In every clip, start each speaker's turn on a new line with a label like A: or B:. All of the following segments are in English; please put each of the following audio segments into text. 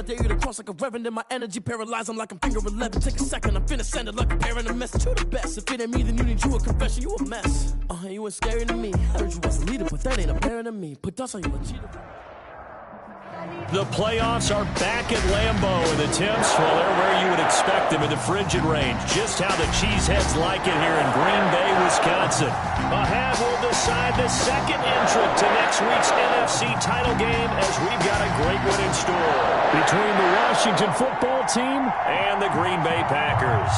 A: dare you to cross like a reverend. And my energy paralyzed, I'm like I'm finger 11. Take a second, I'm finna send it like a parent a message. You the best, if it ain't me, then you need you a confession. You a mess, you ain't scary to me. I heard you was a leader, but that ain't apparent to me. Put dust on you a cheater.
B: The playoffs are back at Lambeau, and the temps, well, they're where you would expect them in the frigid range. Just how the Cheeseheads like it here in Green Bay, Wisconsin. A half will decide the second entrant to next week's NFC title game, as we've got a great one in store between the Washington football team and the Green Bay Packers.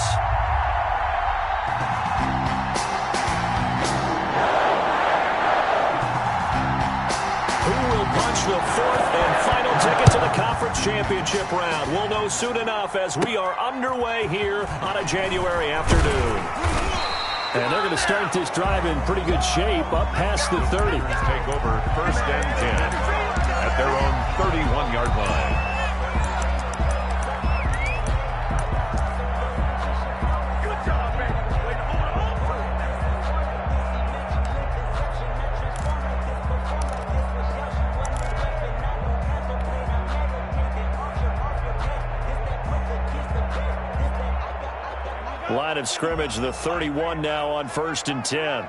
B: The fourth and final ticket to the conference championship round. We'll know soon enough as we are underway here on a January afternoon. And they're going to start this drive in pretty good shape, up past the 30.
C: Take over first and 10 at their own 31-yard line.
B: Line of scrimmage, the 31 now on first and 10.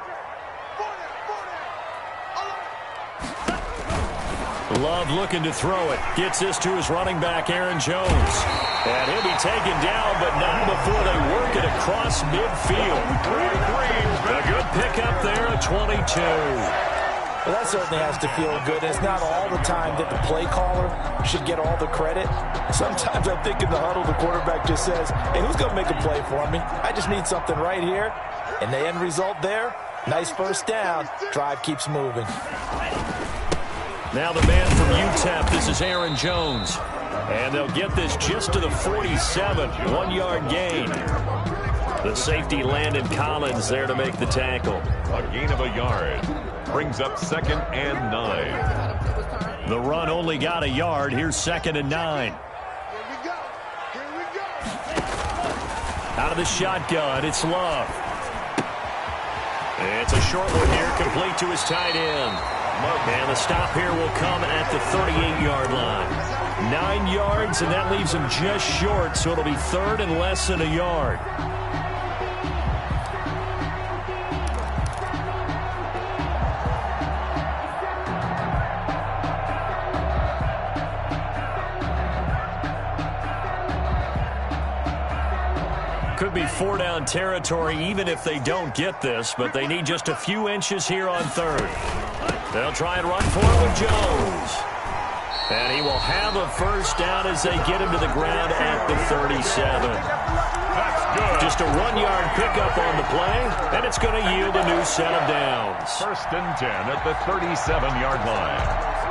B: Love looking to throw it. Gets this to his running back, Aaron Jones. And he'll be taken down, but not before they work it across midfield. A good pickup there, a 22.
D: Well, that certainly has to feel good. It's not all the time that the play caller should get all the credit. Sometimes I think in the huddle, the quarterback just says, hey, who's going to make a play for me? I just need something right here. And the end result there, nice first down. Drive keeps moving.
B: Now the man from UTEP, this is Aaron Jones. And they'll get this just to the 47, 1-yard gain. The safety Landon Collins there to make the tackle.
C: A gain of a yard. Brings up second and 9.
B: The run only got a yard. Here's second and 9. Out of the shotgun, it's Love. It's a short one here, complete to his tight end. And the stop here will come at the 38-yard line. 9 yards, and that leaves him just short, so it'll be third and less than a yard. Could be 4-down territory even if they don't get this, but they need just a few inches here on third. They'll try and run for it with Jones. And he will have a first down as they get him to the ground at the 37.
C: That's good.
B: Just a 1-yard pickup on the play, and it's going to yield a new set of downs.
C: First and 10 at the 37-yard line.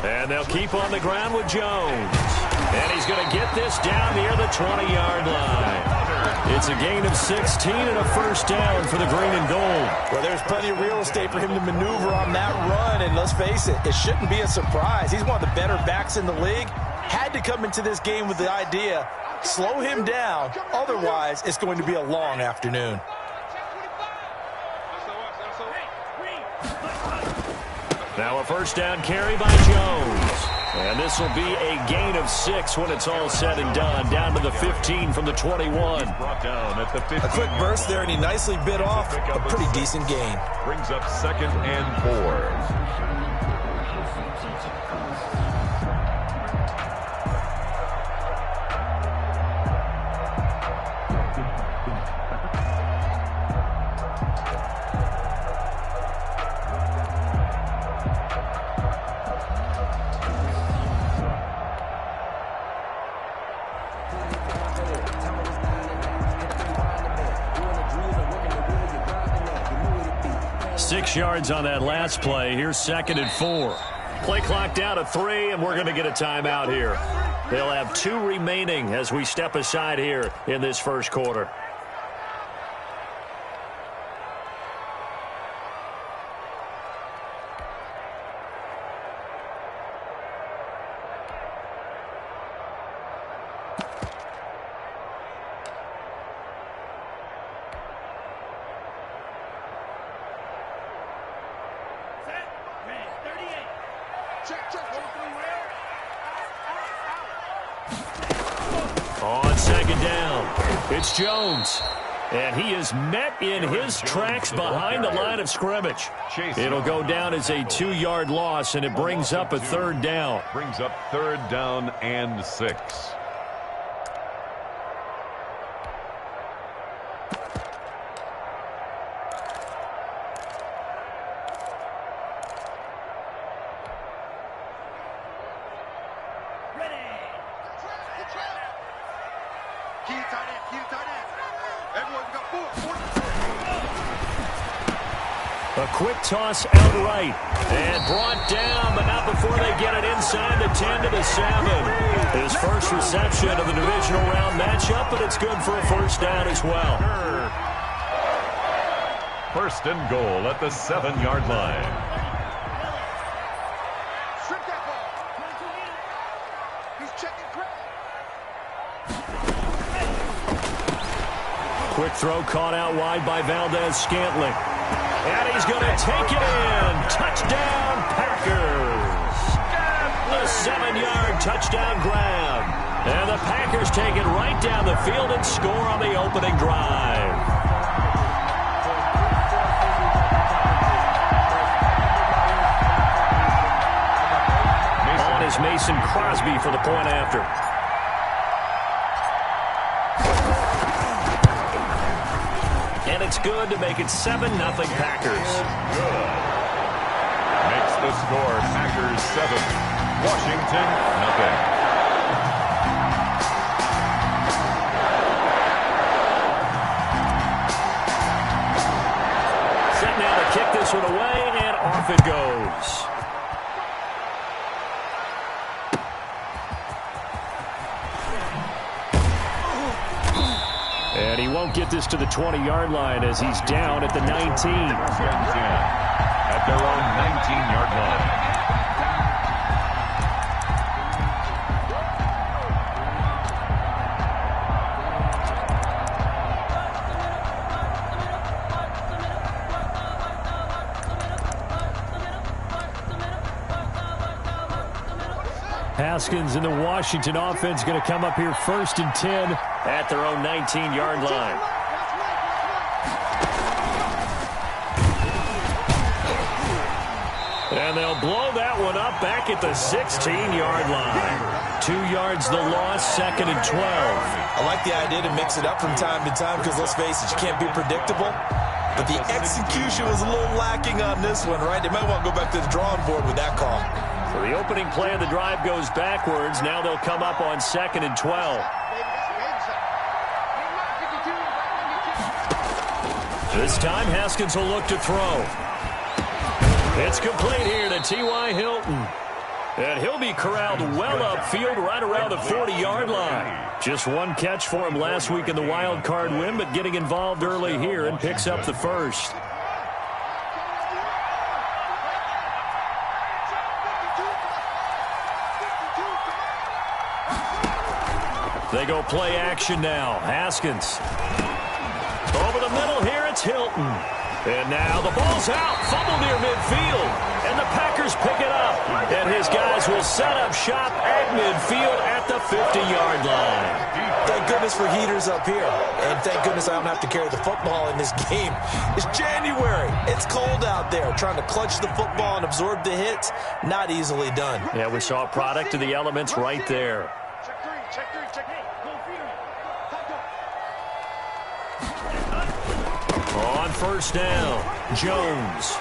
B: And they'll keep on the ground with Jones. And he's going to get this down near the 20-yard line. It's a gain of 16 and a first down for the green and gold.
D: Well, there's plenty of real estate for him to maneuver on that run. And let's face it, it shouldn't be a surprise. He's one of the better backs in the league. Had to come into this game with the idea, slow him down. Otherwise, it's going to be a long afternoon.
B: Now a first down carry by Jones. And this will be a gain of 6 when it's all said and done. Down to the 15 from the 21.
C: Brought down at the 15.
D: A quick burst there, and he nicely bit off a pretty decent gain.
C: Brings up second and 4.
B: Yards on that last play. Here's second and 4. Play clock down to 3, and we're going to get a timeout here. They'll have 2 remaining as we step aside here in this first quarter. On second down, it's Jones. And he is met in his tracks behind the line of scrimmage. It'll go down as a 2-yard loss, and it brings up a 3rd down.
C: Brings up 3rd down and 6.
B: A quick toss out right. And brought down, but not before they get it inside the 10 to the 7. His first reception of the divisional round matchup, but it's good for a 1st down as well.
C: 1st and goal at the 7-yard line.
B: Quick throw caught out wide by Valdez-Scantling. And he's going to take it in. Touchdown, Packers. A 7-yard touchdown grab. And the Packers take it right down the field and score on the opening drive. On is Mason Crosby for the point after. And it's good to make it 7-0 Packers.
C: Good. Makes the score Packers 7, Washington 0.
B: Set now to kick this one away, and off it goes. And he won't get this to the 20-yard line as he's down at the 19.
C: At their own 19-yard line.
B: Haskins and the Washington offense going to come up here 1st and 10 at their own 19-yard line. And they'll blow that one up back at the 16-yard line. 2 yards the loss, 2nd and 12.
D: I like the idea to mix it up from time to time because, let's face it, you can't be predictable. But the execution was a little lacking on this one, right? They might want to go back to the drawing board with that call.
B: So the opening play of the drive goes backwards. Now they'll come up on 2nd and 12. This time, Haskins will look to throw. It's complete here to T.Y. Hilton. And he'll be corralled well upfield right around the 40-yard line. Just one catch for him last week in the wild card win, but getting involved early here and picks up the 1st. They go play action now. Haskins. Over the middle here, it's Hilton. And now the ball's out. Fumble near midfield. And the Packers pick it up. And his guys will set up shop at midfield at the 50-yard line.
D: Thank goodness for heaters up here. And thank goodness I don't have to carry the football in this game. It's January. It's cold out there. Trying to clutch the football and absorb the hits, not easily done.
B: Yeah, we saw a product of the elements right there. On 1st down, Jones.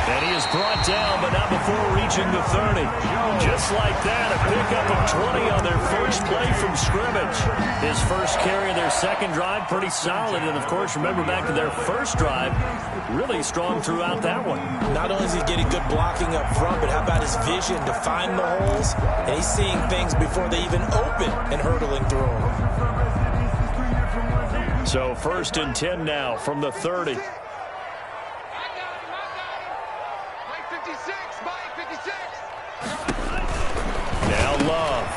B: And he is brought down, but not before reaching the 30. Just like that, a pickup of 20 on their first play from scrimmage. His first carry of their second drive, pretty solid. And, of course, remember back to their first drive, really strong throughout that one. Not only is he getting good blocking up front, but how about his vision to find the holes? And he's seeing things before they even open and hurdling through them. So 1st and 10 now from the 30. Now Love.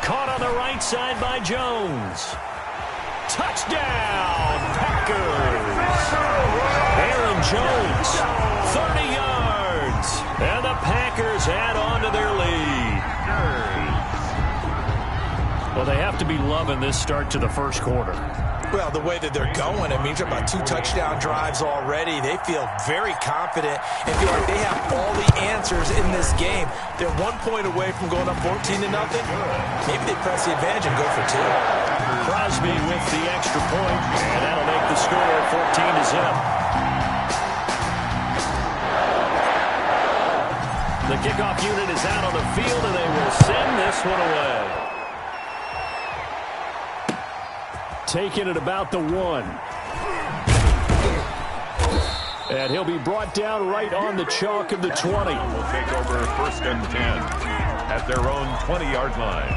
B: Caught on the right side by Jones. Touchdown, Packers. Aaron Jones, 30 yards. And the Packers add on to their lead. Well, they have to be loving this start to the first quarter. Well, the way that they're going, I mean, you're talking about 2 touchdown drives already. They feel very confident and feel like they have all the answers in this game. They're 1 point away from going up 14-0. Maybe they press the advantage and go for 2. Crosby with the extra point, and that'll make the score 14-0. The kickoff unit is out on the field, and they will send this one away. Taken at about the 1. And he'll be brought down right on the chalk of the 20.
C: Will take over 1st and 10 at their own 20-yard line.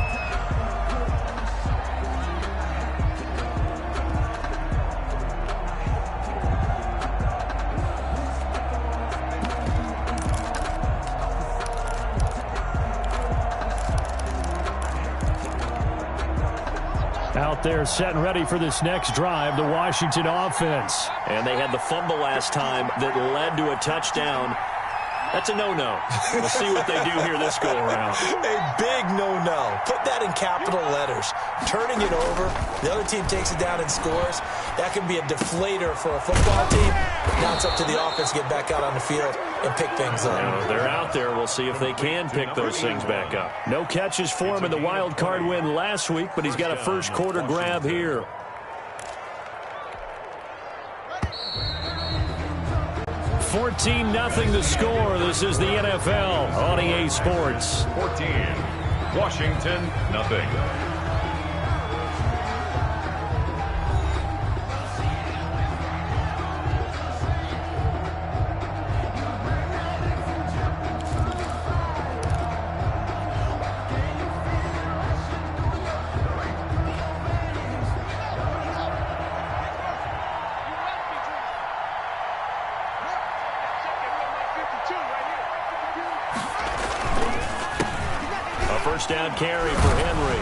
B: Out there setting ready for this next drive, the Washington offense. And they had the fumble last time that led to a touchdown. That's a no-no. We'll see what they do here this go-around. A big no-no. Put that in capital letters. Turning it over, the other team takes it down and scores. That can be a deflator for a football team. Now it's up to the offense to get back out on the field and pick things up. They're out there. We'll see if they can pick those things back up. No catches for him in the wild card win last week, but he's got a first quarter grab here. 14-0 the score. This is the NFL on EA Sports.
C: 14, Washington, nothing.
B: First down carry for Henry.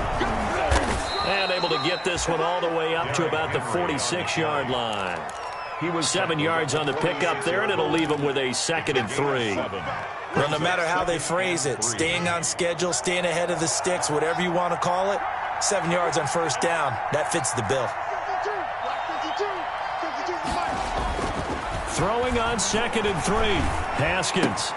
B: And able to get this one all the way up to about the 46-yard line. He was 7 yards on the pickup there, and it'll leave him with a 2nd and 3. Well, no matter how they phrase it, staying on schedule, staying ahead of the sticks, whatever you want to call it, 7 yards on first down, that fits the bill. Throwing on 2nd and 3. Haskins.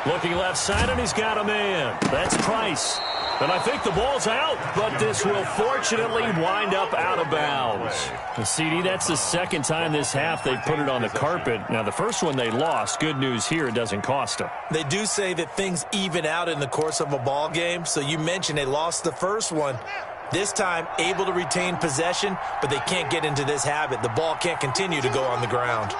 B: Looking left side, and he's got a man. That's Price. And I think the ball's out, but this will fortunately wind up out of bounds. CD, that's the second time this half they've put it on the carpet. Now, the first one they lost. Good news here, it doesn't cost them. They do say that things even out in the course of a ball game. So you mentioned they lost the first one. This time, able to retain possession, but they can't get into this habit. The ball can't continue to go on the ground.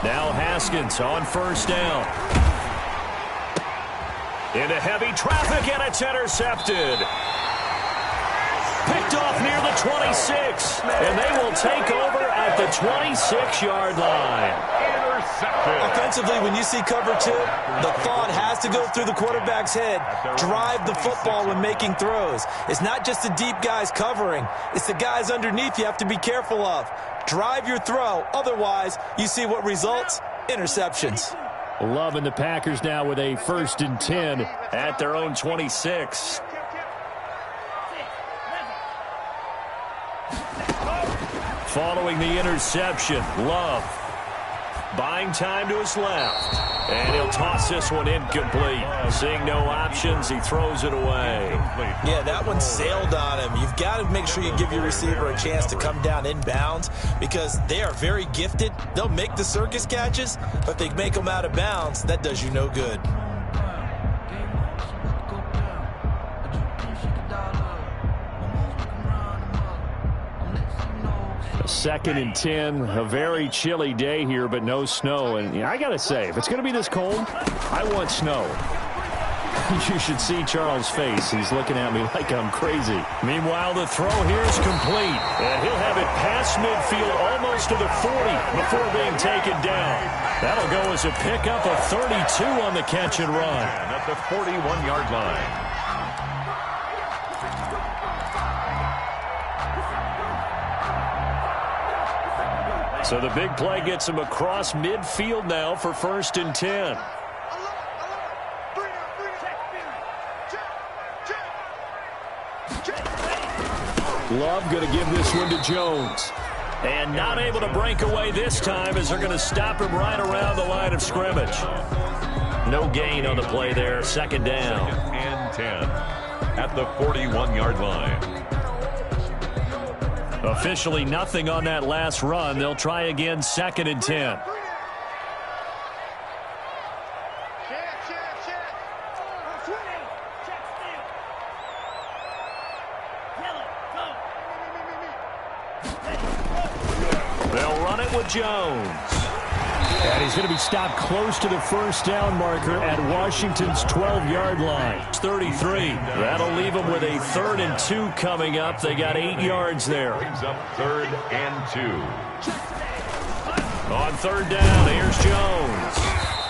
B: Now Haskins on first down. Into heavy traffic, and it's intercepted. Picked off near the 26, and they will take over at the 26-yard line. Offensively, when you see cover 2, the thought has to go through the quarterback's head. Drive the football when making throws. It's not just the deep guys covering. It's the guys underneath you have to be careful of. Drive your throw. Otherwise, you see what results? Interceptions. Loving the Packers now with a 1st and 10 at their own 26. Following the interception, Love. Buying time to his left. And he'll toss this one incomplete. Seeing no options, he throws it away.
D: Yeah, that one sailed on him. You've got to make sure you give your receiver a chance to come down inbounds because they are very gifted. They'll make the circus catches, but if they make them out of bounds, that does you no good.
B: Second and 10, a very chilly day here, but no snow. And I got to say, if it's going to be this cold, I want snow. You should see Charles' face. He's looking at me like I'm crazy. Meanwhile, the throw here is complete. And he'll have it past midfield almost to the 40 before being taken down. That'll go as a pickup of 32 on the catch and run.
C: And at the 41-yard line.
B: So the big play gets him across midfield now for 1st and 10. Love going to give this one to Jones. And not able to break away this time as they're going to stop him right around the line of scrimmage. No gain on the play there. 2nd down.
C: 2nd and 10 at the 41-yard line.
B: Officially nothing on that last run. They'll try again 2nd and 10. They'll run it with Jones. And he's going to be stopped close to the 1st down marker at Washington's 12-yard line. 33. That'll leave them with a 3rd and 2 coming up. They got 8 yards there.
C: Brings up 3rd and 2.
B: On 3rd down, here's Jones.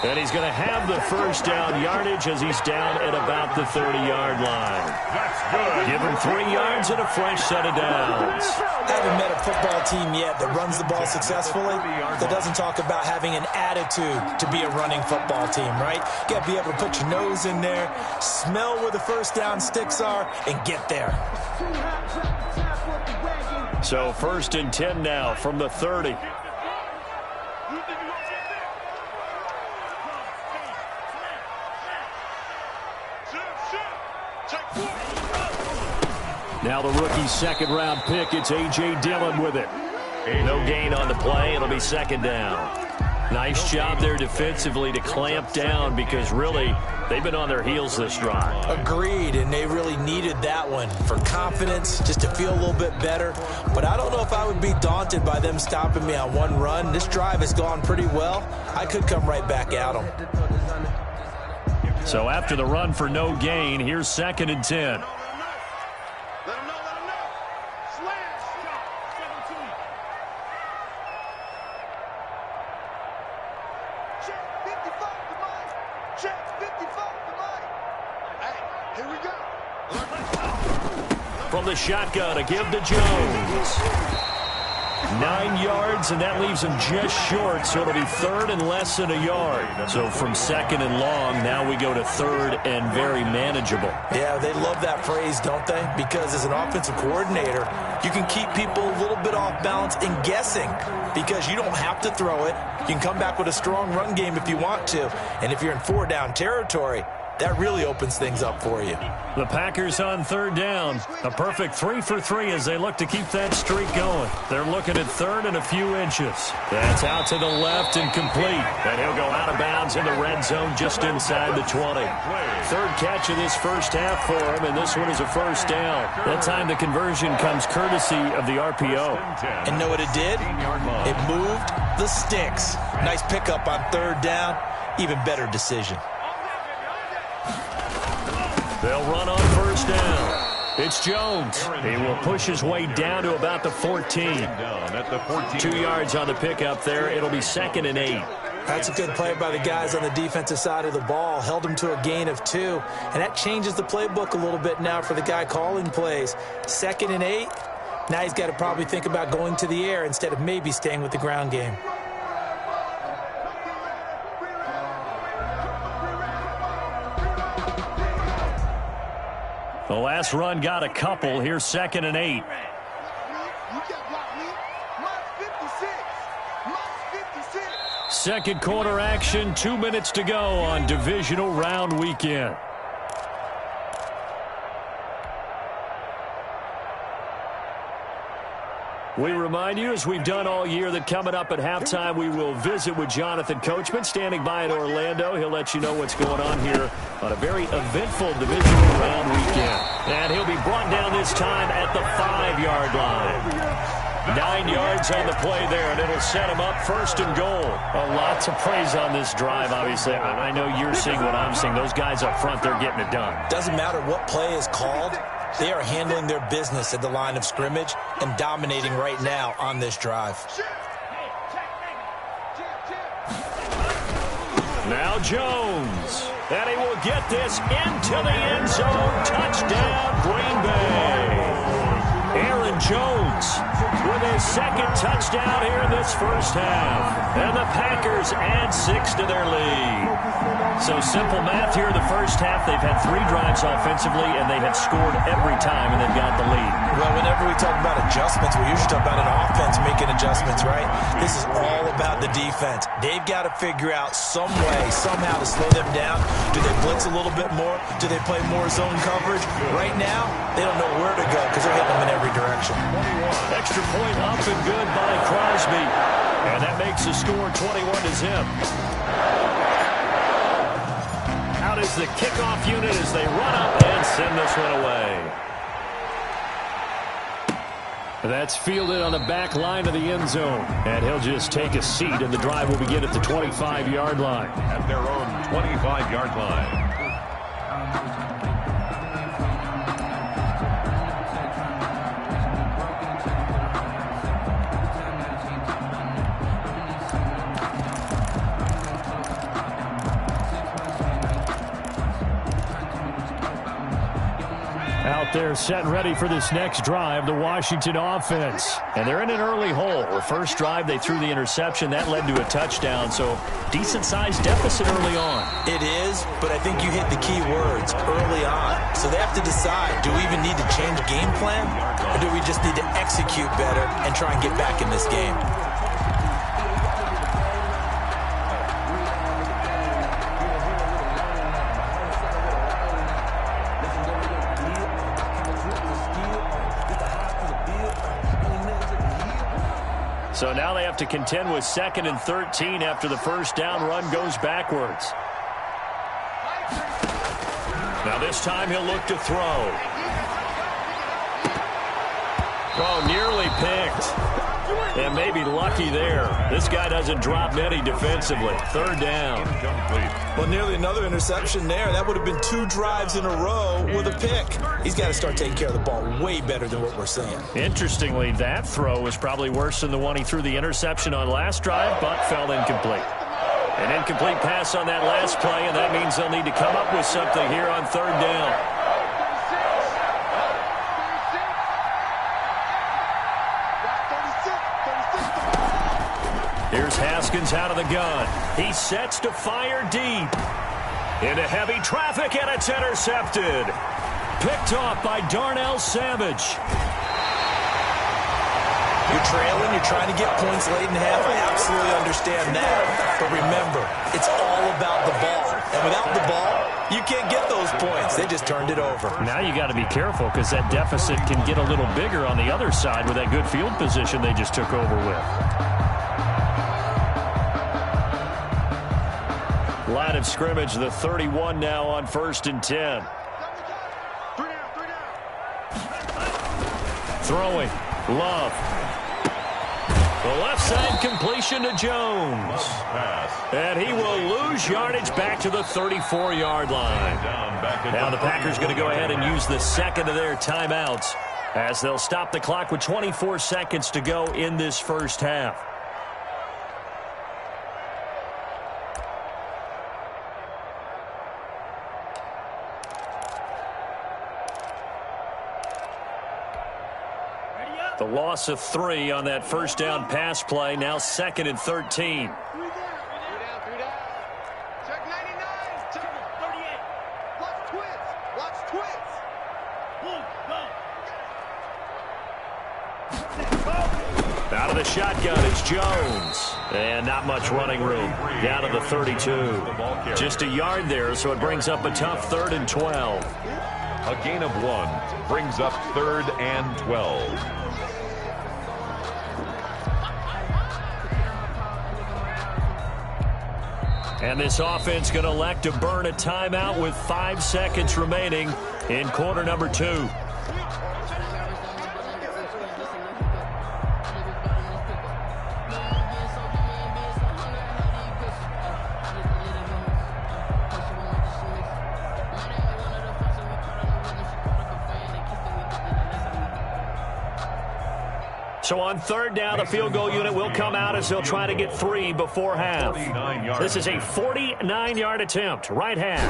B: And he's going to have the 1st down yardage as he's down at about the 30-yard line.
C: That's good.
B: Give him 3 yards and a fresh set of downs.
D: I haven't met a football team yet that runs the ball successfully that doesn't talk about having an attitude to be a running football team, right? You got to be able to put your nose in there, smell where the 1st down sticks are, and get there.
B: So 1st and 10 now from the 30. Now the rookie 2nd-round pick, it's A.J. Dillon with it. No gain on the play. It'll be 2nd down. Nice job there defensively to clamp down because really they've been on their heels this drive.
D: Agreed, and they really needed that one for confidence, just to feel a little bit better. But I don't know if I would be daunted by them stopping me on one run. This drive has gone pretty well. I could come right back at them.
B: So after the run for no gain, here's 2nd and 10. From the shotgun, a give to Jones. 9 yards, and that leaves him just short, so it'll be 3rd and less than a yard. So from 2nd and long, now we go to 3rd and very manageable.
D: Yeah, they love that phrase, don't they? Because as an offensive coordinator, you can keep people a little bit off balance and guessing because you don't have to throw it. You can come back with a strong run game if you want to, and if you're in 4-down territory, that really opens things up for you.
B: The Packers on 3rd down. A perfect 3 for 3 as they look to keep that streak going. They're looking at 3rd and a few inches. That's out to the left and complete. And he'll go out of bounds in the red zone just inside the 20. 3rd catch of this first half for him, and this one is a 1st down. That time the conversion comes courtesy of the RPO.
D: And know what it did? It moved the sticks. Nice pickup on 3rd down. Even better decision.
B: They'll run on 1st down. It's Jones. He will push his way down to about the 14. 2 yards on the pickup there. It'll be 2nd and 8.
D: That's a good play by the guys on the defensive side of the ball. Held him to a gain of 2. And that changes the playbook a little bit now for the guy calling plays. 2nd and 8. Now he's got to probably think about going to the air instead of maybe staying with the ground game.
B: The last run got a couple. Here's 2nd and 8. Second quarter action, 2 minutes to go on divisional round weekend. We remind you, as we've done all year, that coming up at halftime, we will visit with Jonathan Coachman, standing by in Orlando. He'll let you know what's going on here on a very eventful divisional round weekend. And he'll be brought down this time at the 5-yard line. 9 yards on the play there, and it'll set him up 1st and goal. A lot to praise on this drive, obviously. I know you're seeing what I'm seeing. Those guys up front, they're getting it done.
D: Doesn't matter what play is called. They are handling their business at the line of scrimmage and dominating right now on this drive.
B: Now Jones. And he will get this into the end zone. Touchdown, Green Bay. Aaron Jones with his 2nd touchdown here in this first half. And the Packers add 6 to their lead. So simple math here in the first half. They've had 3 drives offensively, and they have scored every time, and they've got the lead.
D: Well, whenever we talk about adjustments, we usually talk about an offense making adjustments, right? This is all about the defense. They've got to figure out some way, somehow to slow them down. Do they blitz a little bit more? Do they play more zone coverage? Right now, they don't know where to go because they're hitting them in every direction.
B: Extra point up and good by Crosby. And that makes the score 21-0. Out is the kickoff unit as they run up and send this one away. That's fielded on the back line of the end zone. And he'll just take a seat, and the drive will begin at the 25-yard line.
C: At their own 25-yard line.
B: Out there set and ready for this next drive, the Washington offense. And they're in an early hole. The first drive, they threw the interception. That led to a touchdown, so decent-sized deficit early on.
D: It is, but I think you hit the key words, early on. So they have to decide, do we even need to change game plan, or do we just need to execute better and try and get back in this game?
B: So now they have to contend with 2nd and 13 after the first down run goes backwards. Now this time he'll look to throw. Oh, nearly picked. And maybe lucky there. This guy doesn't drop many defensively. 3rd down.
D: Well, nearly another interception there. That would have been 2 drives in a row with a pick. He's got to start taking care of the ball way better than what we're seeing.
B: Interestingly, that throw was probably worse than the one he threw the interception on last drive, but fell incomplete. An incomplete pass on that last play, and that means they'll need to come up with something here on 3rd down. Here's Haskins out of the gun. He sets to fire deep. Into heavy traffic, and it's intercepted. Picked off by Darnell Savage.
D: You're trailing, you're trying to get points late in half. I absolutely understand that. But remember, it's all about the ball. And without the ball, you can't get those points. They just turned it over.
B: Now you got to be careful because that deficit can get a little bigger on the other side with that good field position they just took over with. Line of scrimmage, the 31 now on 1st and 10. Throwing. Love. The left side completion to Jones. And he will lose yardage back to the 34-yard line. Now the Packers going to go ahead and use the 2nd of their timeouts as they'll stop the clock with 24 seconds to go in this first half. The loss of 3 on that first down pass play. Now 2nd and 13.
E: Check 99. Check 38. Watch twits. Watch twits.
B: Out of the shotgun, it's Jones. And not much running room. Down to the 32. Just a yard there, so it brings up a tough 3rd and 12.
C: A gain of 1 brings up 3rd and 12.
B: And this offense going to elect to burn a timeout with 5 seconds remaining in quarter number 2. So on 3rd down, the field goal unit will come out as they'll try to get 3 before half. This is a 49-yard attempt, right hash.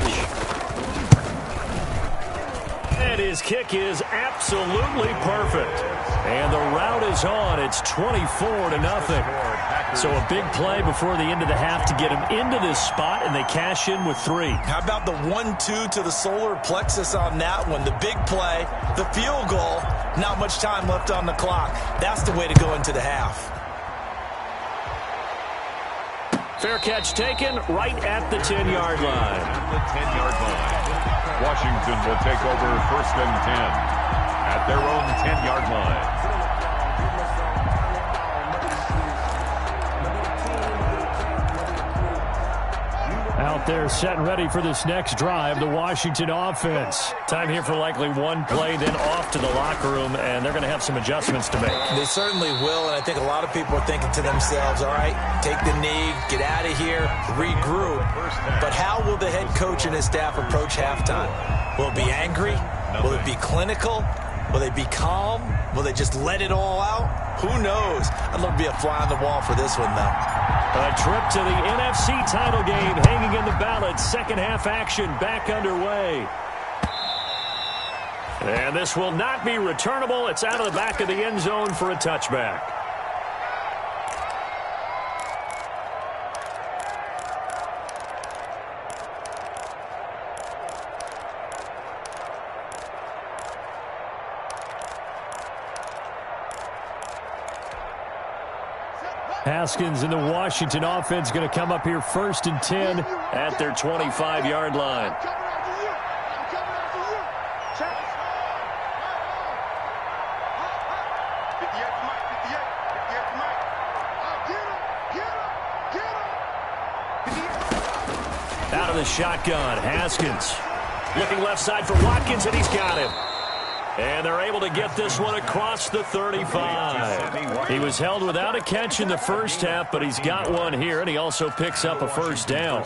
B: And his kick is absolutely perfect. And the route is on. It's 24-0. So a big play before the end of the half to get him into this spot, and they cash in with 3.
D: How about the 1-2 to the solar plexus on that one? The big play, the field goal, not much time left on the clock. That's the way to go into the half.
B: Fair catch taken right at the 10-yard line.
C: The 10-yard line. Washington will take over 1st and 10 at their own 10-yard line.
B: Out there set and ready for this next drive, the Washington offense. Time here for likely one play, then off to the locker room, and they're going to have some adjustments to make.
D: They certainly will, and I think a lot of people are thinking to themselves, all right, take the knee, get out of here, regroup. But how will the head coach and his staff approach halftime? Will it be angry? Will it be clinical? Will they be calm? Will they just let it all out? Who knows? I'd love to be a fly on the wall for this one, though.
B: A trip to the NFC title game hanging in the balance. Second half action back underway. And this will not be returnable. It's out of the back of the end zone for a touchback. Haskins and the Washington offense going to come up here 1st and 10 at their 25-yard line. Out of the shotgun, Haskins looking left side for Watkins, and he's got him. And they're able to get this one across the 35. He was held without a catch in the first half, but he's got one here, and he also picks up a first down.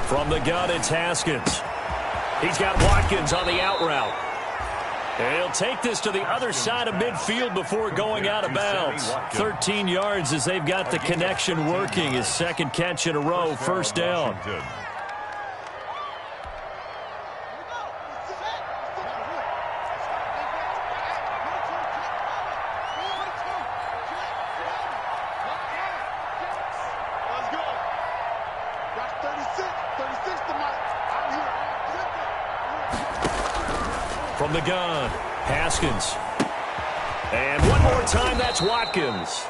B: From the gun, it's Haskins. He's got Watkins on the out route. And he'll take this to the other side of midfield before going out of bounds. 13 yards as they've got the connection working. His second catch in a row, first down. From the gun, Haskins. And one more time, that's Watkins.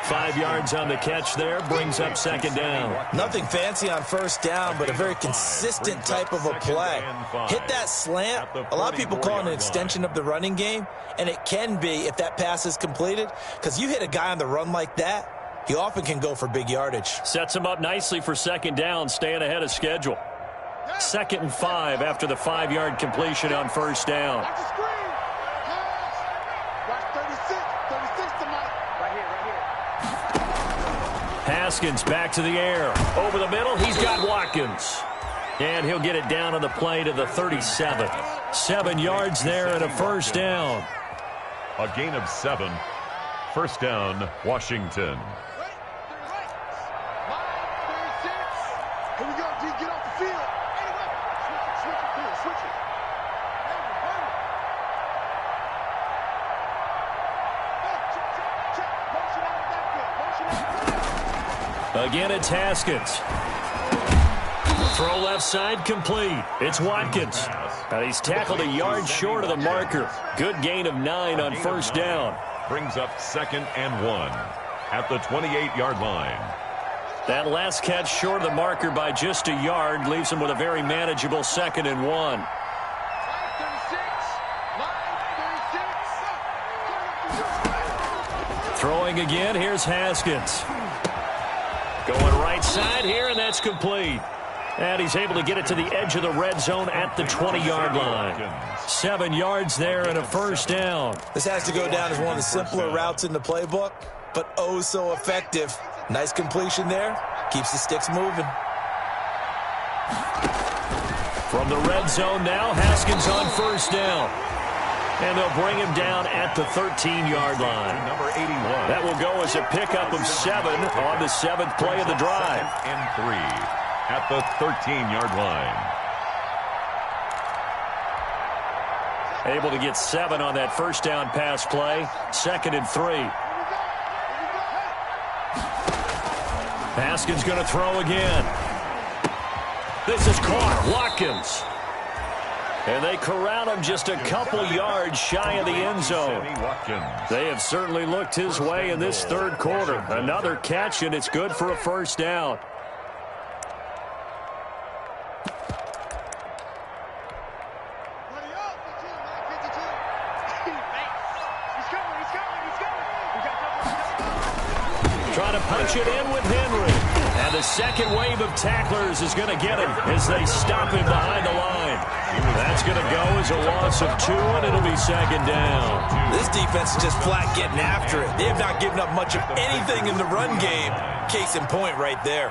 B: 5 yards on the catch there, brings up second down.
D: Nothing fancy on first down, but a very consistent type of a play. Hit that slant. A lot of people call it an extension of the running game, and it can be if that pass is completed, because you hit a guy on the run like that, he often can go for big yardage.
B: Sets him up nicely for second down, staying ahead of schedule. 2nd and 5 after the 5-yard completion on first down. Haskins back to the air. Over the middle, he's got Watkins. And he'll get it down on the play to the 37. 7 yards there and a first down.
C: A gain of 7. First down, Washington.
E: Here we go, D. Get off the field. Switch it. Switch it.
B: Again, it's Haskins. Throw left side complete. It's Watkins. And he's tackled a yard short of the marker. Good gain of 9 on first down.
C: Brings up 2nd and 1 at the 28-yard line.
B: That last catch short of the marker by just a yard leaves him with a very manageable 2nd and 1. Throwing again, here's Haskins. Going right side here, and that's complete. And he's able to get it to the edge of the red zone at the 20-yard line. 7 yards there and a first down.
D: This has to go down as one of the simpler routes in the playbook, but oh so effective. Nice completion there. Keeps the sticks moving.
B: From the red zone now, Haskins on first down. And they'll bring him down at the 13-yard line.
C: Number 81.
B: That will go as a pickup of 7 on the 7th play of the drive.
C: 2nd and 3 at the 13-yard line.
B: Able to get 7 on that first down pass play. 2nd and 3. Haskins going to throw again. This is caught. Watkins. And they corral him just a couple yards shy of the end zone. They have certainly looked his way in this third quarter. Another catch, and it's good for a first down. Trying to punch it in with Henry. And the second wave of tacklers is going to get him as they stop him behind the line. That's going to go as a loss of 2, and it'll be 2nd down.
D: This defense is just flat getting after it. They have not given up much of anything in the run game. Case in point right there.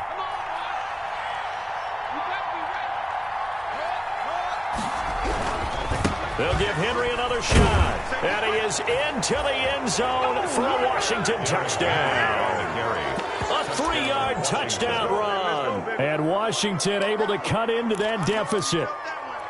B: They'll give Henry another shot. And he is into the end zone for a Washington touchdown. A 3-yard touchdown run. And Washington able to cut into that deficit.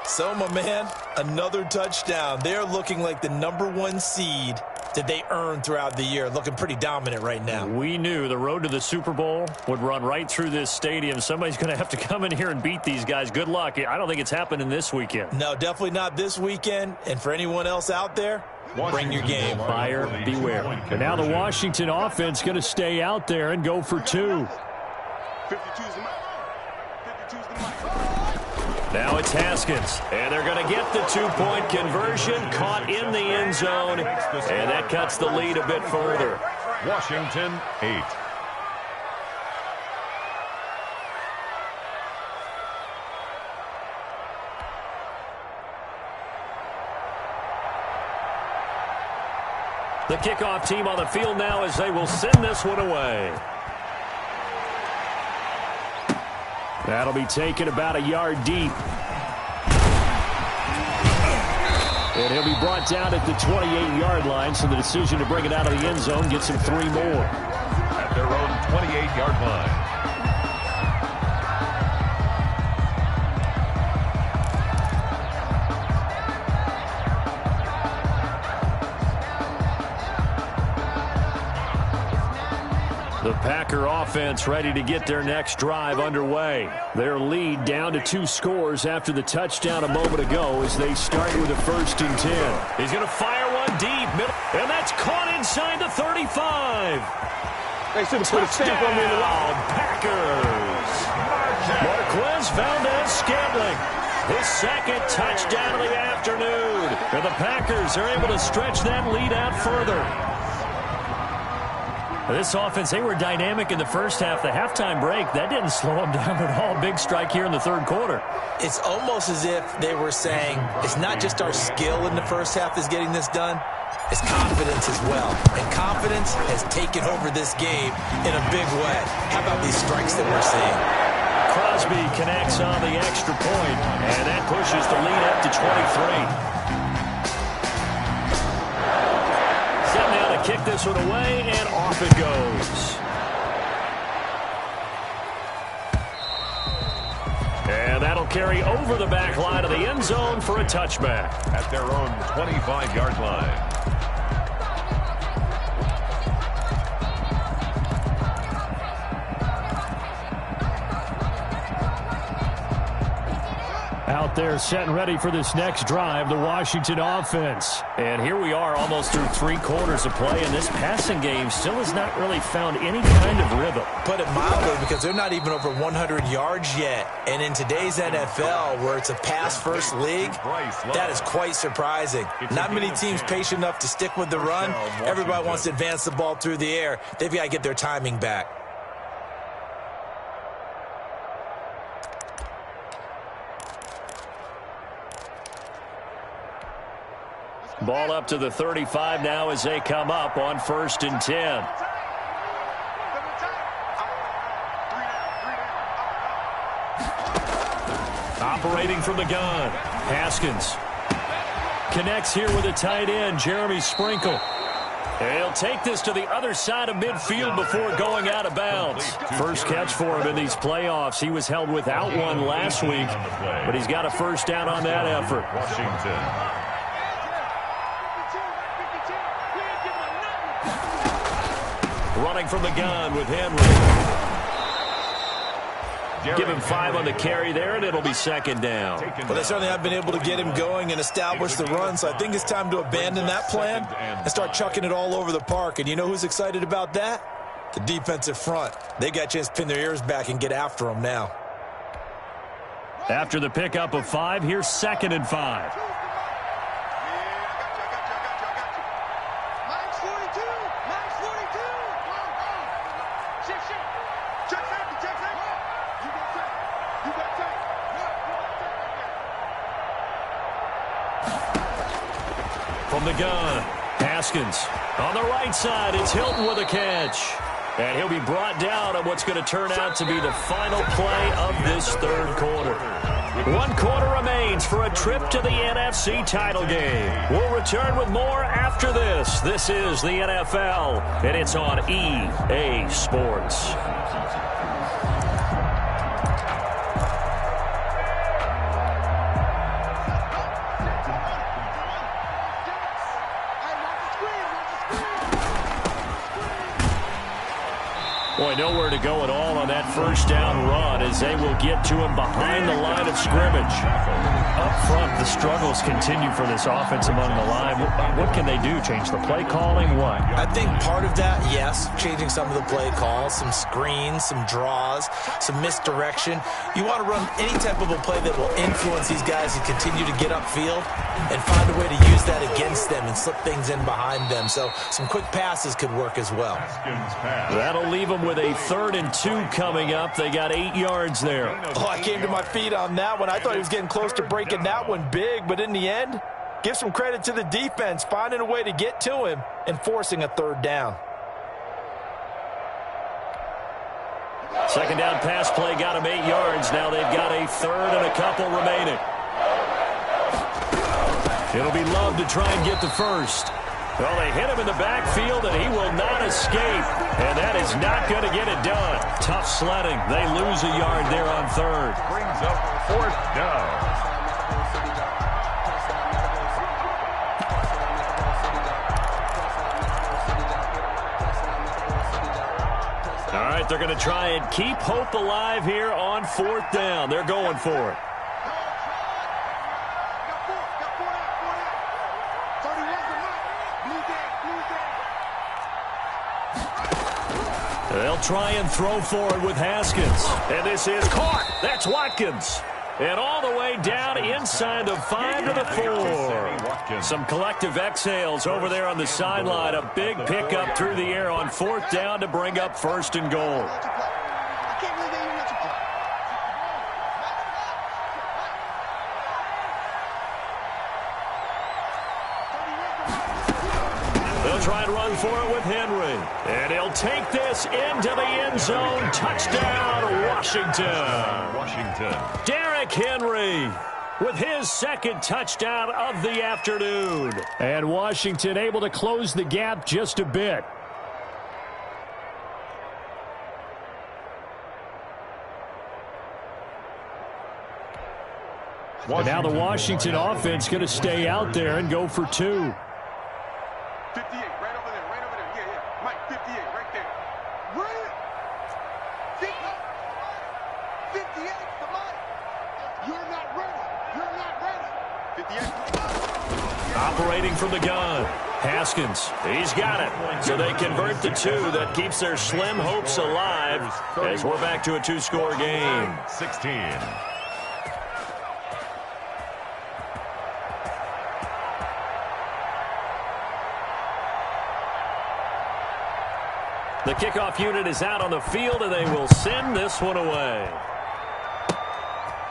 D: So, my man, another touchdown. They're looking like the #1 seed that they earned throughout the year. Looking pretty dominant right now.
B: We knew the road to the Super Bowl would run right through this stadium. Somebody's going to have to come in here and beat these guys. Good luck. I don't think it's happening this weekend.
D: No, definitely not this weekend. And for anyone else out there, bring your game.
B: Buyer beware. And now the Washington offense going to stay out there and go for 2. Now it's Haskins, and they're going to get the 2-point conversion, caught in the end zone, and that cuts the lead a bit further.
C: Washington 8.
B: The kickoff team on the field now as they will send this one away. That'll be taken about a yard deep. And he'll be brought down at the 28-yard line, so the decision to bring it out of the end zone gets him 3 more.
C: At their own 28-yard line.
B: The Packer offense ready to get their next drive underway. Their lead down to 2 scores after the touchdown a moment ago as they start with a 1st and 10. He's going to fire one deep, and that's caught inside the 35.
F: They should have put a stamp on me in the line.
B: Packers. Marquez Valdez-Scantling. His 2nd touchdown of the afternoon. And the Packers are able to stretch that lead out further. This offense, they were dynamic in the first half. The halftime break, that didn't slow them down at all. Big strike here in the third quarter.
D: It's almost as if they were saying, it's not just our skill in the first half that's getting this done, it's confidence as well. And confidence has taken over this game in a big way. How about these strikes that we're seeing?
B: Crosby connects on the extra point, and that pushes the lead up to 23. Setting down to kick this one away, and off it goes. And that'll carry over the back line of the end zone for a touchback.
C: At their own 25-yard line.
B: Out there set and ready for this next drive, the Washington offense. And here we are almost through 3 quarters of play, and this passing game still has not really found any kind of rhythm.
D: Put it mildly, because they're not even over 100 yards yet. And in today's NFL, where it's a pass-first league, that is quite surprising. Not many teams patient enough to stick with the run. Everybody wants to advance the ball through the air. They've got to get their timing back.
B: Ball up to the 35 now as they come up on 1st and 10. Operating from the gun, Haskins. Connects here with a tight end, Jeremy Sprinkle. He'll take this to the other side of midfield before going out of bounds. First catch for him in these playoffs. He was held without one last week, but he's got a first down on that effort.
C: Washington.
B: Running from the gun with Henry. Give him 5 on the carry there, and it'll be 2nd down.
D: Well, they certainly have been able to get him going and establish the run, so I think it's time to abandon that plan and start chucking it all over the park. And you know who's excited about that? The defensive front. They got a chance to pin their ears back and get after him now.
B: After the pickup of 5, here's 2nd and 5. From the gun, Haskins. On the right side, it's Hilton with a catch. And he'll be brought down on what's going to turn out to be the final play of this 3rd quarter. 1 quarter remains for a trip to the NFC title game. We'll return with more after this. This is the NFL, and it's on EA Sports. Boy, nowhere to go at all on that first down run as they will get to him behind the line of scrimmage. Up front, the struggles continue for this offense among the line. What can they do? Change the play calling? What?
D: I think part of that, yes, changing some of the play calls, some screens, some draws, some misdirection. You want to run any type of a play that will influence these guys to continue to get upfield and find a way to use that against them and slip things in behind them. So some quick passes could work as well.
B: That'll leave them with a 3rd and 2 coming up. They got 8 yards there.
D: Oh, I came to my feet on that one. I thought he was getting close to breaking that one big, but in the end, give some credit to the defense, finding a way to get to him and forcing a 3rd down.
B: 2nd down pass play got him 8 yards. Now they've got a 3rd and a couple remaining. It'll be Love to try and get the first. Well, they hit him in the backfield, and he will not escape. And that is not going to get it done. Tough sledding. They lose a yard there on 3rd.
C: Brings up 4th down.
B: All right, they're going to try and keep hope alive here on 4th down. They're going for it. They'll try and throw forward with Haskins. And this is caught. That's Watkins. And all the way down inside the 5 to the 4. Some collective exhales over there on the sideline. A big pickup through the air on 4th down to bring up 1st and goal. They'll try and run for it with Henry. And he'll take this into the end zone. Touchdown, Washington. Derrick Henry with his second touchdown of the afternoon. And Washington able to close the gap just a bit. And now the Washington offense going to stay out there and go for 2.
E: 58, right over there, right over there. Yeah. Mike, 58, right there. Run it. 58 to Mike. You're not ready. You're not ready. 58.
B: Operating from the gun. Haskins, he's got it. So they convert the 2. That keeps their slim hopes alive as we're back to a 2-score game.
C: 16.
B: The kickoff unit is out on the field, and they will send this one away.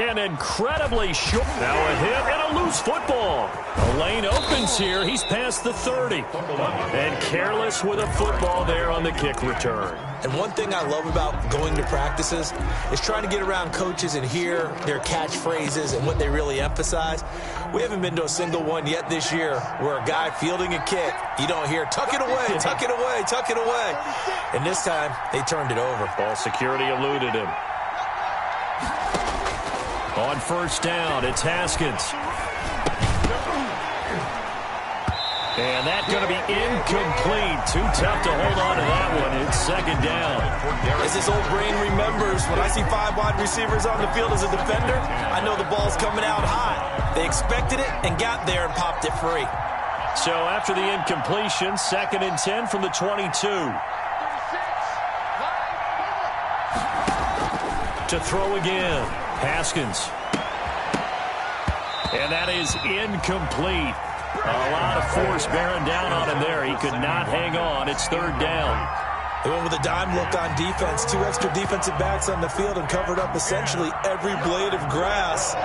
B: An incredibly short. Now a hit and a loose football. A lane opens here. He's past the 30. And careless with a football there on the kick return.
D: And one thing I love about going to practices is trying to get around coaches and hear their catchphrases and what they really emphasize. We haven't been to a single one yet this year where a guy fielding a kick, you don't hear, tuck it away, tuck it away, tuck it away. And this time, they turned it over.
B: Ball security eluded him. On first down, it's Haskins. And that's going to be incomplete. Too tough to hold on to that one. It's second down.
D: As this old brain remembers, when I see 5 wide receivers on the field as a defender, I know the ball's coming out hot. They expected it and got there and popped it free.
B: So after the incompletion, 2nd and 10 from the 22. To throw again. Haskins. And that is incomplete. A lot of force bearing down on him there. He could not hang on. It's 3rd down.
D: They went with a dime look on defense. 2 extra defensive backs on the field and covered up essentially every blade of grass.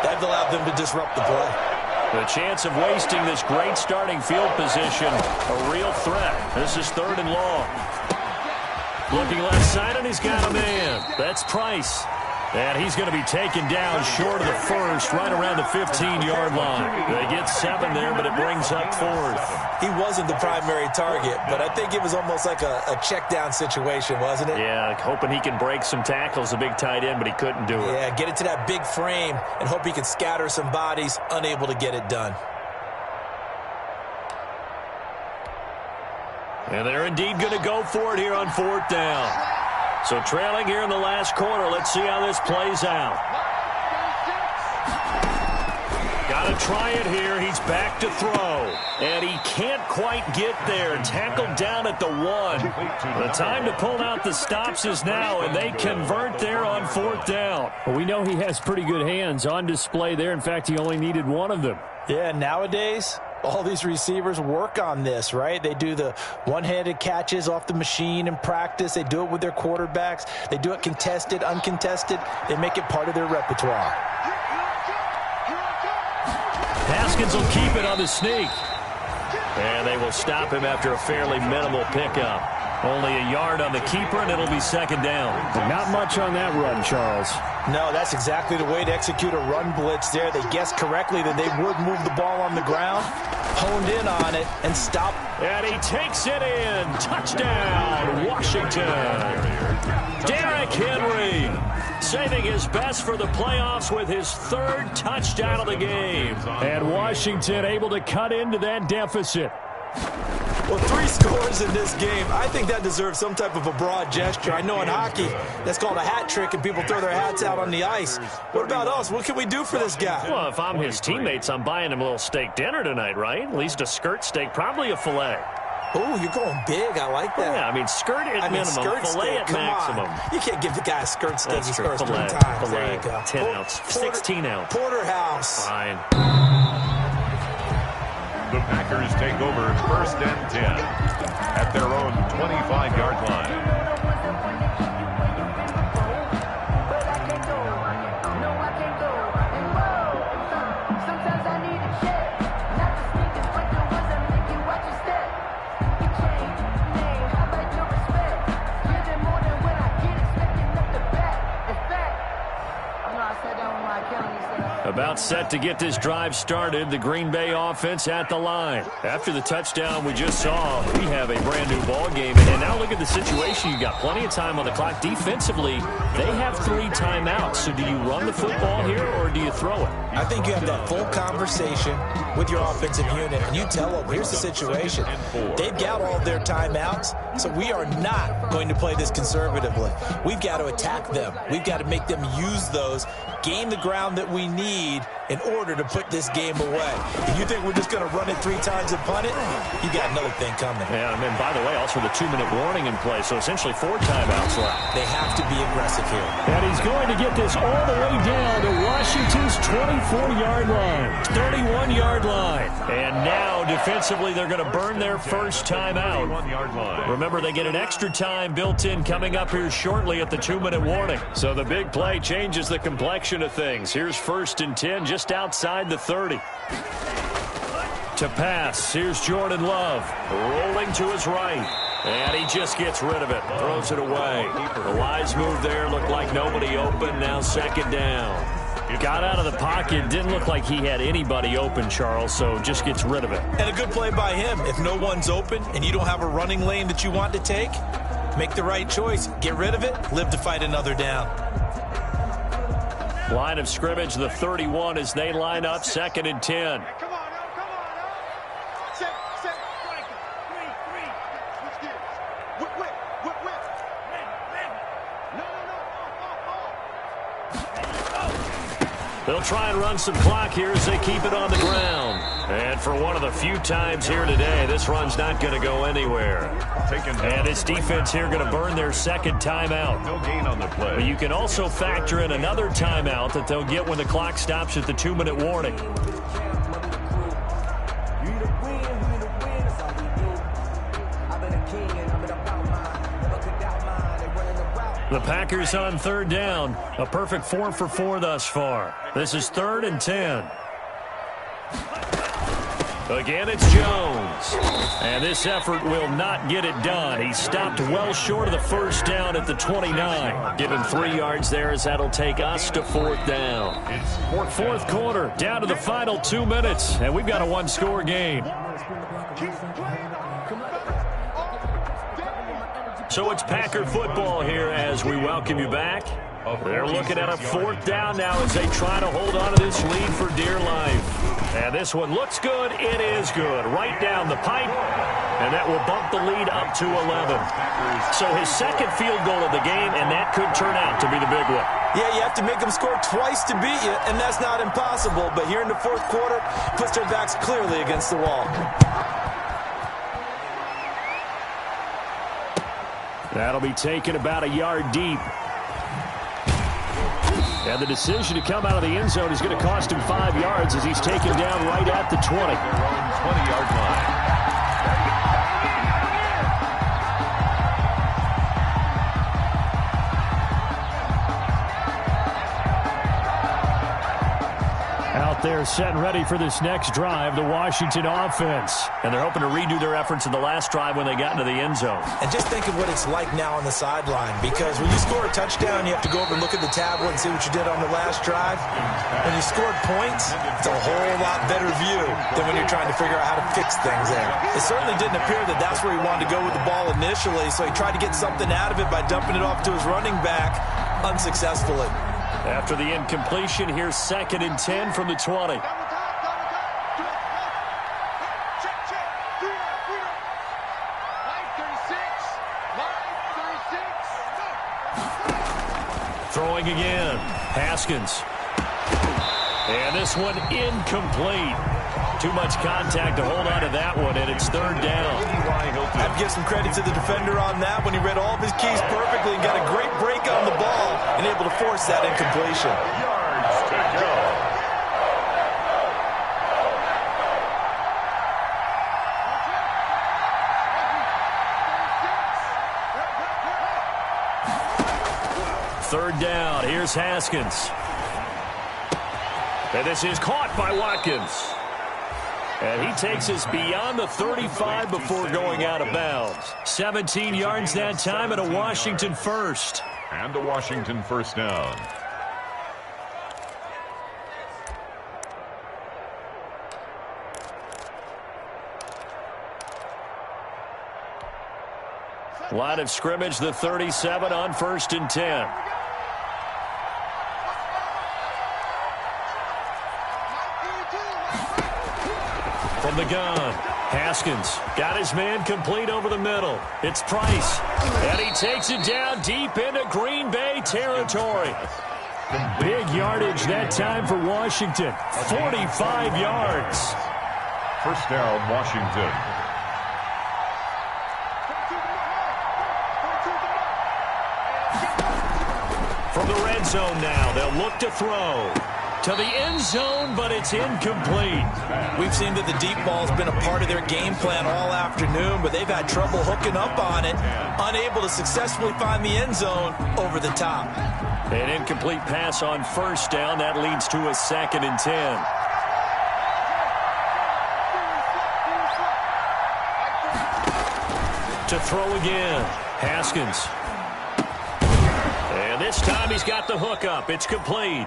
D: That allowed them to disrupt the play.
B: The chance of wasting this great starting field position, a real threat. This is 3rd and long. Looking left side, and he's got a man. That's Price. And he's going to be taken down short of the first, right around the 15-yard line. They get 7 there, but it brings up 4th.
D: He wasn't the primary target, but I think it was almost like a check-down situation, wasn't it?
B: Yeah, hoping he can break some tackles, a big tight end, but he couldn't do it.
D: Yeah, get it to that big frame and hope he can scatter some bodies, unable to get it done.
B: And they're indeed going to go for it here on 4th down. So trailing here in the last quarter. Let's see how this plays out. Got to try it here. He's back to throw. And he can't quite get there. Tackled down at the 1. The time to pull out the stops is now, and they convert there on 4th down.
G: Well, we know he has pretty good hands on display there. In fact, he only needed 1 of them.
D: Yeah, nowadays, all these receivers work on this, right? They do the one-handed catches off the machine in practice. They do it with their quarterbacks. They do it contested, uncontested. They make it part of their repertoire.
B: Haskins will keep it on the sneak. And they will stop him after a fairly minimal pickup. Only a yard on the keeper, and it'll be 2nd down.
G: Not much on that run, Charles.
D: No, that's exactly the way to execute a run blitz there. They guessed correctly that they would move the ball on the ground, honed in on it, and stopped.
B: And he takes it in. Touchdown, Washington. Derrick Henry saving his best for the playoffs with his 3rd touchdown of the game.
G: And Washington able to cut into that deficit.
D: Well, 3 scores in this game. I think that deserves some type of a broad gesture. I know in hockey, that's called a hat trick, and people throw their hats out on the ice. What about us? What can we do for this guy?
B: Well, if I'm his teammates, I'm buying him a little steak dinner tonight, right? At least a skirt steak, probably a filet.
D: Oh, you're going big. I like that.
B: Yeah, I mean, skirt at minimum,
D: skirt
B: filet
D: steak.
B: at maximum.
D: On. You can't give the guy a skirt steak.
B: That's
D: He
B: true.
D: scores 3
B: Filet,
D: times.
B: filet,
D: There you go.
B: 10 ounce, 16 ounce.
D: Porterhouse.
B: Fine.
C: The Packers take over 1st and 10 at their own 25-yard line.
B: About set to get this drive started, the Green Bay offense at the line. After the touchdown we just saw, we have a brand new ball game. And now look at the situation. You got plenty of time on the clock. Defensively, they have 3 timeouts. So do you run the football here or do you throw it?
D: I think you have that full conversation with your offensive unit, and you tell them, here's the situation. They've got all their timeouts, so we are not going to play this conservatively. We've got to attack them. We've got to make them use those, gain the ground that we need in order to put this game away. If you think we're just going to run it 3 times and punt it, you got another thing coming.
B: Yeah, and then, by the way, also the 2-minute warning in play, so essentially 4 timeouts left.
D: They have to be aggressive here.
G: And he's going to get this all the way down to Washington's 24-yard line.
B: 31-yard line. And now, defensively, they're going to burn their first timeout. Remember, they get an extra time built in coming up here shortly at the 2-minute warning. So the big play changes the complexion of things. Here's 1st and 10, just outside the 30. To pass, here's Jordan Love, rolling to his right. And he just gets rid of it, throws it away. The wise move there, looked like nobody open, now 2nd down. Got out of the pocket, didn't look like he had anybody open, Charles, so just gets rid of it.
D: And a good play by him. If no one's open and you don't have a running lane that you want to take, make the right choice. Get rid of it, live to fight another down.
B: Line of scrimmage, the 31 as they line up, 2nd and 10. They'll try and run some clock here as they keep it on the ground. And for one of the few times here today, this run's not going to go anywhere. And this defense here going to burn their 2nd timeout.
C: No gain on the play.
B: But you can also factor in another timeout that they'll get when the clock stops at the 2-minute warning. The Packers on 3rd down. A perfect 4 for 4 thus far. This is 3rd and 10. Again, it's Jones. And this effort will not get it done. He stopped well short of the 1st down at the 29. Give him 3 yards there as that'll take us to 4th down. 4th quarter, down to the final 2 minutes. And we've got a 1-score game. So it's Packer football here as we welcome you back. They're looking at a 4th down now as they try to hold on to this lead for dear life. And this one looks good. It is good. Right down the pipe. And that will bump the lead up to 11. So his 2nd field goal of the game, and that could turn out to be the big one.
D: Yeah, you have to make them score twice to beat you, and that's not impossible. But here in the 4th quarter, puts their backs clearly against the wall.
B: That'll be taken about a yard deep. And the decision to come out of the end zone is going to cost him 5 yards as he's taken down right at the 20.
C: 20-yard line.
B: Out there set and ready for this next drive, the Washington offense. And they're hoping to redo their efforts in the last drive when they got into the end zone.
D: And just think of what it's like now on the sideline, because when you score a touchdown, you have to go over and look at the tablet and see what you did on the last drive. When you scored points, it's a whole lot better view than when you're trying to figure out how to fix things there. It certainly didn't appear that that's where he wanted to go with the ball initially, so he tried to get something out of it by dumping it off to his running back unsuccessfully.
B: After the incompletion, here's 2nd and 10 from the 20. Throwing again. Haskins. And this one incomplete. Too much contact to hold on to that one, and it's 3rd down.
D: I have to give some credit to the defender on that when he read all of his keys perfectly and got a great break on the ball and able to force that incompletion.
C: Yards to go.
B: Third down. Here's Haskins. And this is caught by Watkins. And he takes us beyond the 35 before going out of bounds. 17 yards that time and a Washington first.
C: And a Washington 1st down.
B: Line of scrimmage, the 37 on 1st and 10. From the gun, Haskins got his man complete over the middle. It's Price, and he takes it down deep into Green Bay territory. Big yardage that time for Washington, 45 yards.
C: First down, Washington.
B: From the red zone now, they'll look to throw. To the end zone, but it's incomplete.
D: We've seen that the deep ball's been a part of their game plan all afternoon, but they've had trouble hooking up on it, unable to successfully find the end zone over the top.
B: An incomplete pass on first down. That leads to a 2nd and 10. To throw again, Haskins. And this time he's got the hook up. It's complete.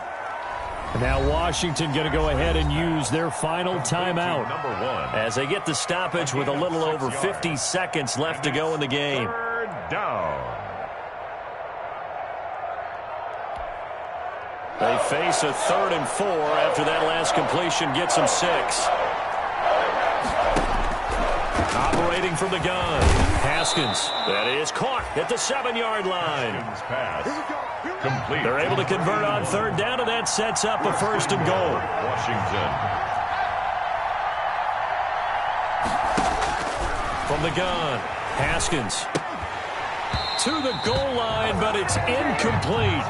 G: Now Washington going to go ahead and use their final timeout.
C: Number 1.
B: As they get the stoppage with a little over 50 seconds left to go in the game.
C: Third down.
B: They face a 3rd and 4 after that last completion gets them 6. Operating from the gun, Haskins. That is caught at the 7-yard line.
C: Pass. Complete.
B: They're able to convert on 3rd down, and that sets up a 1st and goal.
C: Washington.
B: From the gun, Haskins. To the goal line, but it's incomplete.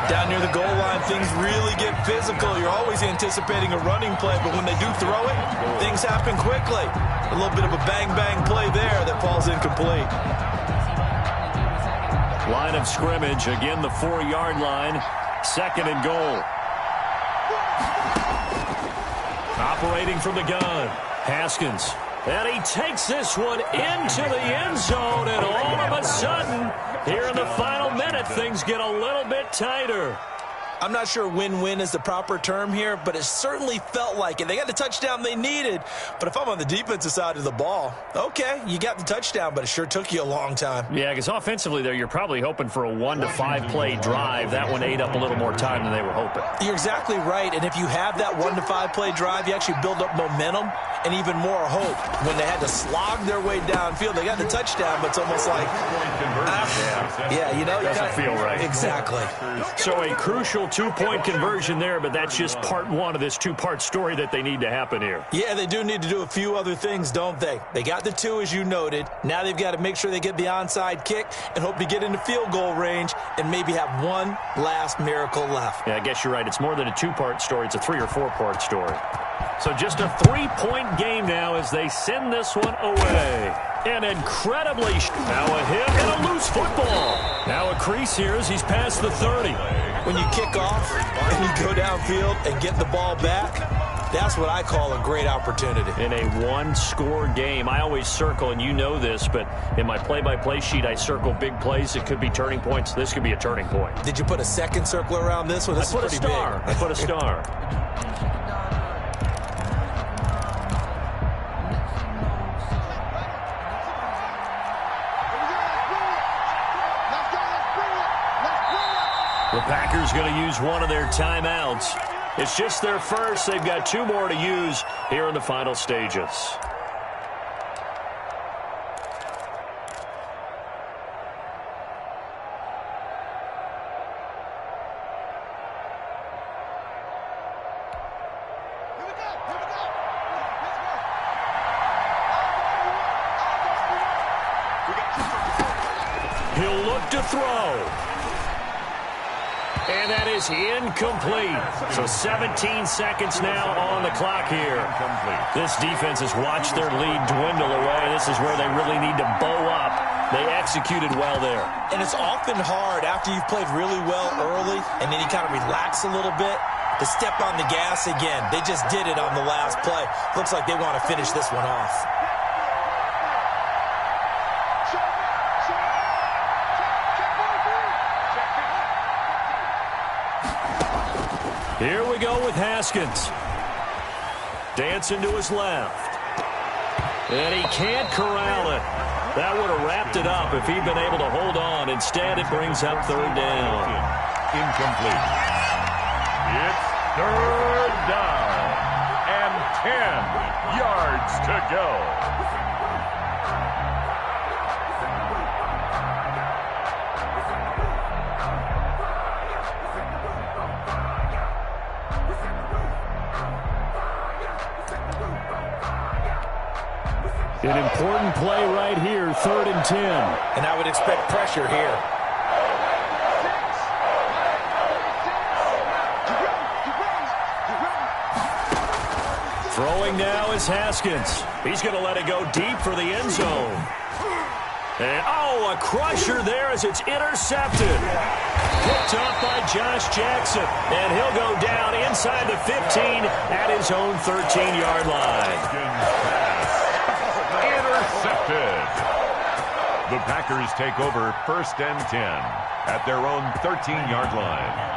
D: Down near the goal line, things really get physical. You're always anticipating a running play, but when they do throw it, things happen quickly. A little bit of a bang-bang play there that falls incomplete.
B: Line of scrimmage, again the 4-yard line, 2nd and goal. Operating from the gun, Haskins. And he takes this one into the end zone, and all of a sudden, here in the final minute, things get a little bit tighter.
D: I'm not sure win-win is the proper term here, but it certainly felt like it. They got the touchdown they needed, but if I'm on the defensive side of the ball, okay, you got the touchdown, but it sure took you a long time.
B: Yeah, because offensively there, you're probably hoping for a 1 to 5 play drive. That one ate up a little more time than they were hoping.
D: You're exactly right, and if you have that 1 to 5 play drive, you actually build up momentum and even more hope. When they had to slog their way downfield, they got the touchdown, but it's almost like, yeah, you know,
B: doesn't feel right.
D: Exactly.
B: So a crucial 2-point conversion there, but that's just part 1 of this 2-part story that they need to happen here.
D: Yeah, they do need to do a few other things, don't they? They got the 2, as you noted. Now they've got to make sure they get the onside kick and hope to get into field goal range and maybe have one last miracle left.
B: Yeah, I guess you're right. It's more than a 2-part story. It's a 3- or 4-part story. So just a 3-point game now as they send this one away. And incredibly, now a hit and a loose football. Now a crease here as he's past the 30.
D: When you kick off and you go downfield and get the ball back, that's what I call a great opportunity.
B: In a 1-score game, I always circle, and you know this, but in my play-by-play sheet, I circle big plays. It could be turning points. This could be a turning point.
D: Did you put a second circle around this one? This
B: I put a star. I put a star. The Packers going to use one of their timeouts. It's just their first. They've got 2 more to use here in the final stages. He'll look to throw. And that is incomplete. So 17 seconds now on the clock here. This defense has watched their lead dwindle away. This is where they really need to bow up. They executed well there.
D: And it's often hard after you've played really well early and then you kind of relax a little bit to step on the gas again. They just did it on the last play. Looks like they want to finish this one off.
B: Here we go with Haskins. Dancing to his left. And he can't corral it. That would have wrapped it up if he'd been able to hold on. Instead, it brings up third down.
C: Incomplete. It's third down and 10 yards to go.
G: An important play right here, 3rd and 10.
D: And I would expect pressure here.
B: Throwing now is Haskins. He's going to let it go deep for the end zone. And, oh, a crusher there as it's intercepted. Picked up by Josh Jackson. And he'll go down inside the 15 at his own 13-yard line.
C: Intercepted. The Packers take over 1st and 10 at their own 13-yard line.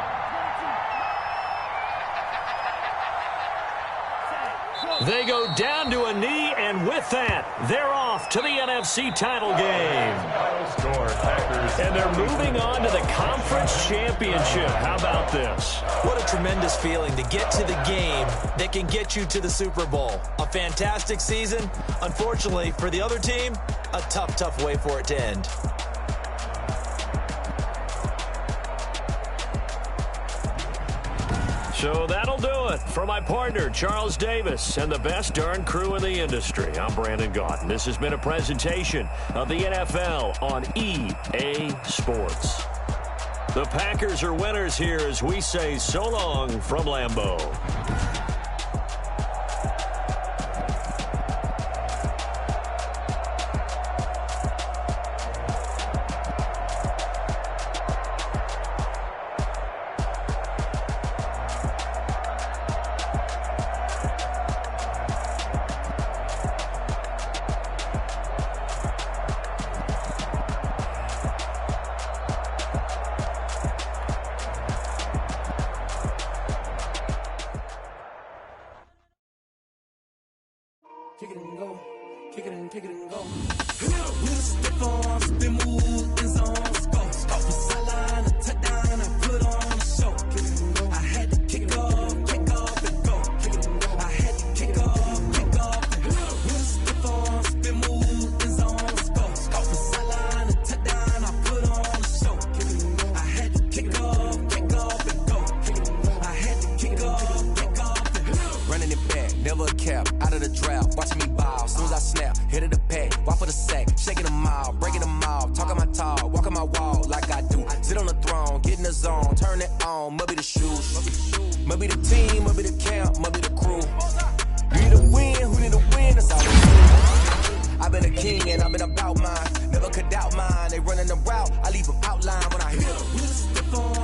B: They go down to a knee, and with that, they're off to the NFC title game. And they're moving on to the conference championship. How about this?
H: What a tremendous feeling to get to the game that can get you to the Super Bowl. A fantastic season. Unfortunately, for the other team, a tough, tough way for it to end.
B: So that'll do it for my partner, Charles Davis, and the best darn crew in the industry. I'm Brandon Gaudin. This has been a presentation of the NFL on EA Sports. The Packers are winners here as we say so long from Lambeau.
A: Kick it and go. Kick it and go. With a stiff arm, spin move, end zone, go. Off the sideline, a touchdown, I put on a show. Kick it and go. I had to kick off and go. Kick it and go. I had to kick off and go. With a stiff arm, spin move, end zone, go. Off the sideline, a touchdown, I put on a show. Kick it and go. I had to kick off and go. Kick it and go. I had to kick off and go. Running it back, never a cap, out of the draft. Watching me ball, soon as I snap, hit of the pack, walk for the sack, shaking them all, breaking them all, talking my talk, walking my wall like I do. Sit on the throne, get in the zone, turn it on, must be the shoes, must be the team, must be the camp, must be the crew. You need a win, who need a win? That's all we do. I've been a king and I've been about mine, never could doubt mine. They running the route, I leave them outline when I hit them.